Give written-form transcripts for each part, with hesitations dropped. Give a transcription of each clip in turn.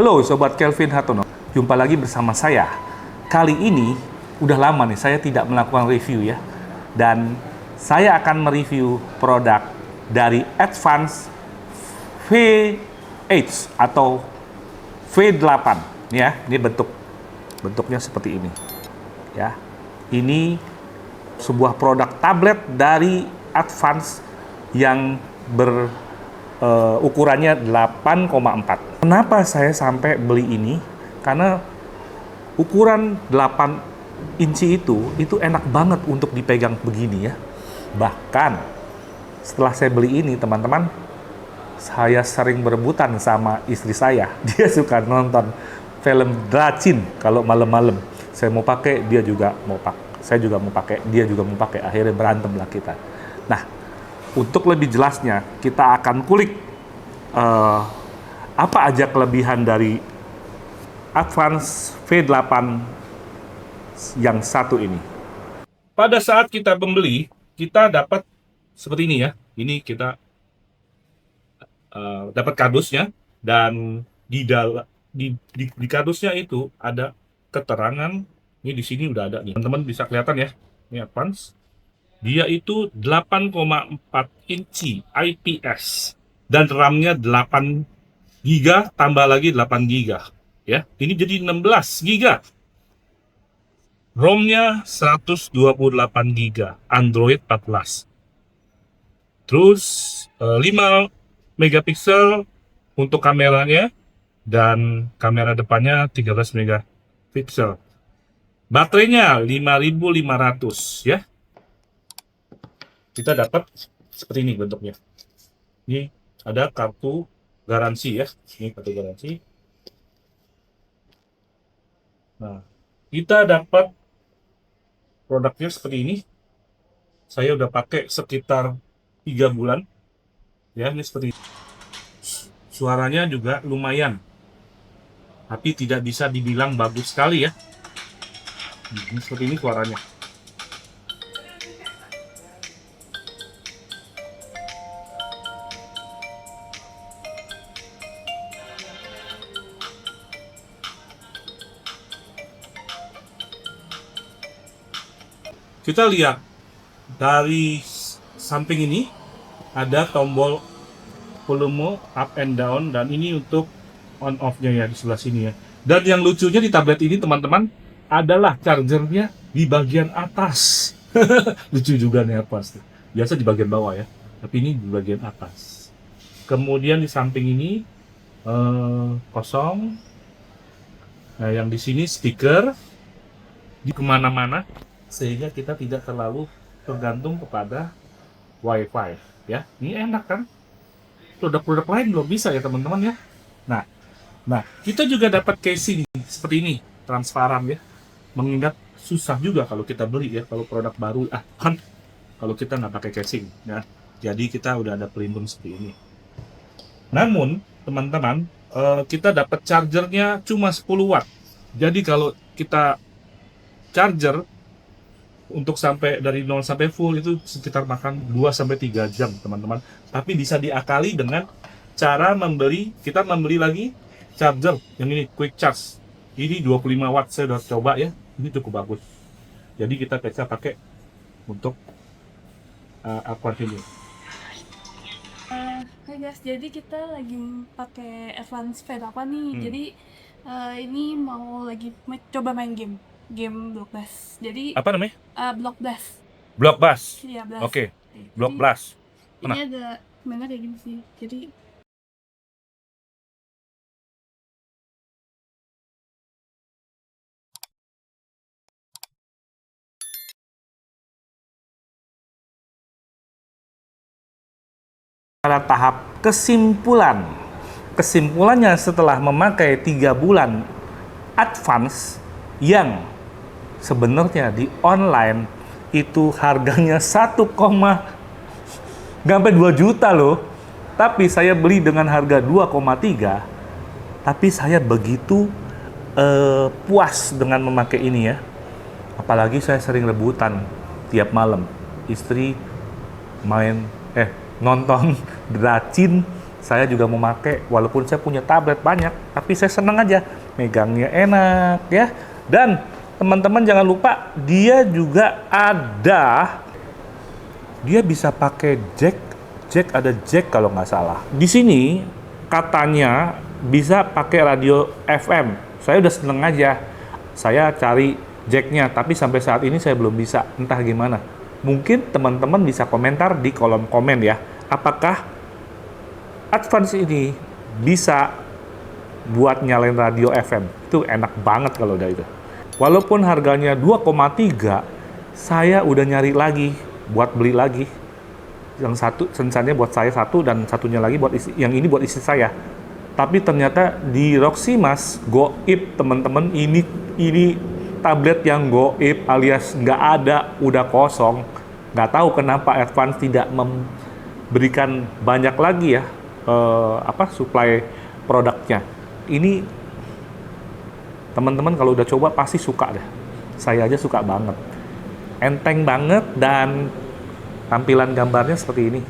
Halo Sobat Kelvin Hartono, jumpa lagi bersama saya. Kali ini, udah lama nih saya tidak melakukan review ya. Dan saya akan mereview produk dari Advance VH atau V8 ya. Ini bentuknya seperti ini. Ya. Ini sebuah produk tablet dari Advance yang ukurannya 8,4. Kenapa saya sampai beli ini? Karena ukuran 8 inci itu enak banget untuk dipegang begini ya. Bahkan setelah saya beli ini teman-teman, saya sering berebutan sama istri saya. Dia suka nonton film Dracin kalau malam-malam. Saya mau pakai, dia juga mau pakai. Saya juga mau pakai, dia juga mau pakai. Akhirnya berantem lah kita. Nah, untuk lebih jelasnya, kita akan kulik apa aja kelebihan dari Advance V8 yang satu ini. Pada saat kita membeli, kita dapat seperti ini ya. Ini kita dapat kardusnya, dan di kardusnya itu ada keterangan. Ini di sini udah ada nih. Teman-teman bisa kelihatan ya. Ini Advance. Dia itu 8,4 inci IPS dan RAM-nya 8 GB tambah lagi 8 GB ya. Ini jadi 16 GB. ROM-nya 128 GB, Android 14. Terus 5 megapiksel untuk kameranya dan kamera depannya 13 megapiksel. Baterainya 5500 ya. Kita dapat seperti ini bentuknya. Ini ada kartu garansi ya. Ini kartu garansi. Nah, kita dapat produknya seperti ini. Saya udah pakai sekitar 3 bulan. Ya, ini seperti ini. Suaranya juga lumayan. Tapi tidak bisa dibilang bagus sekali ya. Ini seperti ini suaranya. Kita lihat dari samping ini ada tombol volume up and down, dan ini untuk on off-nya ya di sebelah sini ya. Dan yang lucunya di tablet ini teman-teman adalah chargernya di bagian atas. Lucu juga nih Advance. Biasa di bagian bawah ya, tapi ini di bagian atas. Kemudian di samping ini kosong. Nah, yang di sini speaker di kemana-mana, sehingga kita tidak terlalu tergantung kepada WiFi ya. Ini enak kan? Produk-produk lain belum bisa ya teman-teman ya. Nah, kita juga dapat casing seperti ini, transparan ya. Mengingat susah juga kalau kita beli ya, kalau produk baru kan kalau kita nggak pakai casing ya. Jadi kita udah ada pelindung seperti ini. Namun teman-teman, kita dapat chargernya cuma 10 watt. Jadi kalau kita charger untuk sampai dari 0 sampai full itu sekitar makan 2 sampai 3 jam, teman-teman. Tapi bisa diakali dengan cara kita membeli lagi charger yang ini quick charge. Ini 25 watt, saya udah coba ya. Ini cukup bagus. Jadi kita bisa pakai untuk Advance ini. Hai guys, jadi kita lagi pakai Advance V8 nih. Jadi ini mau lagi coba main game Block Blast. Jadi Apa namanya? Block Blast. Block Blast. Iya, Blast. Oke. Jadi, Block Blast. Ini ada mainnya kayak gini sih. Jadi pada tahap kesimpulan. Kesimpulannya setelah memakai 3 bulan Advance yang sebenarnya di online itu harganya 1,2 juta loh. Tapi saya beli dengan harga 2,3. Tapi saya begitu puas dengan memakai ini ya. Apalagi saya sering rebutan tiap malam. Istri nonton Dracin Saya juga mau pakai, walaupun saya punya tablet banyak, tapi saya seneng aja, megangnya enak ya. Dan teman-teman jangan lupa, dia juga dia bisa pakai ada jack kalau nggak salah. Di sini katanya bisa pakai radio FM. Saya udah seneng aja. Saya cari jacknya, tapi sampai saat ini saya belum bisa, entah gimana. Mungkin teman-teman bisa komentar di kolom komen ya. Apakah Advance ini bisa buat nyalain radio FM? Itu enak banget kalau udah itu. Walaupun harganya 2,3, saya udah nyari lagi buat beli lagi. Yang satu sensannya buat saya satu, dan satunya lagi buat yang ini buat istri saya. Tapi ternyata di Roximas goib teman-teman, ini tablet yang goib alias nggak ada, udah kosong. Nggak tahu kenapa Advance tidak memberikan banyak lagi ya supply produknya. Ini teman-teman kalau udah coba pasti suka deh. Saya aja suka banget. Enteng banget dan tampilan gambarnya seperti ini.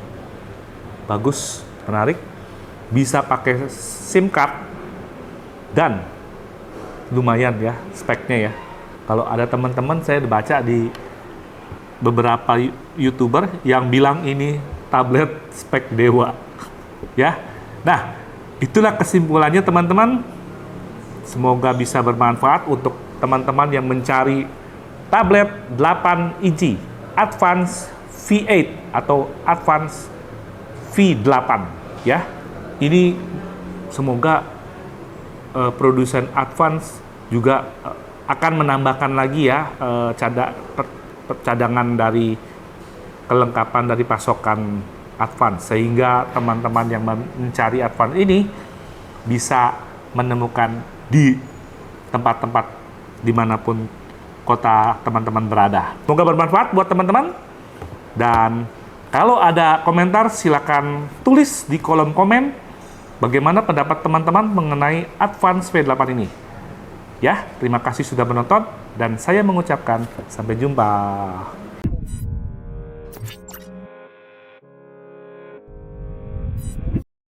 Bagus, menarik. Bisa pakai SIM card dan lumayan ya speknya ya. Kalau ada teman-teman, saya baca di beberapa YouTuber yang bilang ini tablet spek dewa. Ya. Nah, itulah kesimpulannya teman-teman. Semoga bisa bermanfaat untuk teman-teman yang mencari tablet 8 inci Advance V8 atau Advance V8 ya. Ini semoga produsen Advance juga akan menambahkan lagi ya cadangan dari kelengkapan dari pasokan Advance, sehingga teman-teman yang mencari Advance ini bisa menemukan di tempat-tempat dimanapun kota teman-teman berada. Semoga bermanfaat buat teman-teman, dan kalau ada komentar silakan tulis di kolom komen bagaimana pendapat teman-teman mengenai Advance V8 ini. Ya, terima kasih sudah menonton, dan saya mengucapkan sampai jumpa.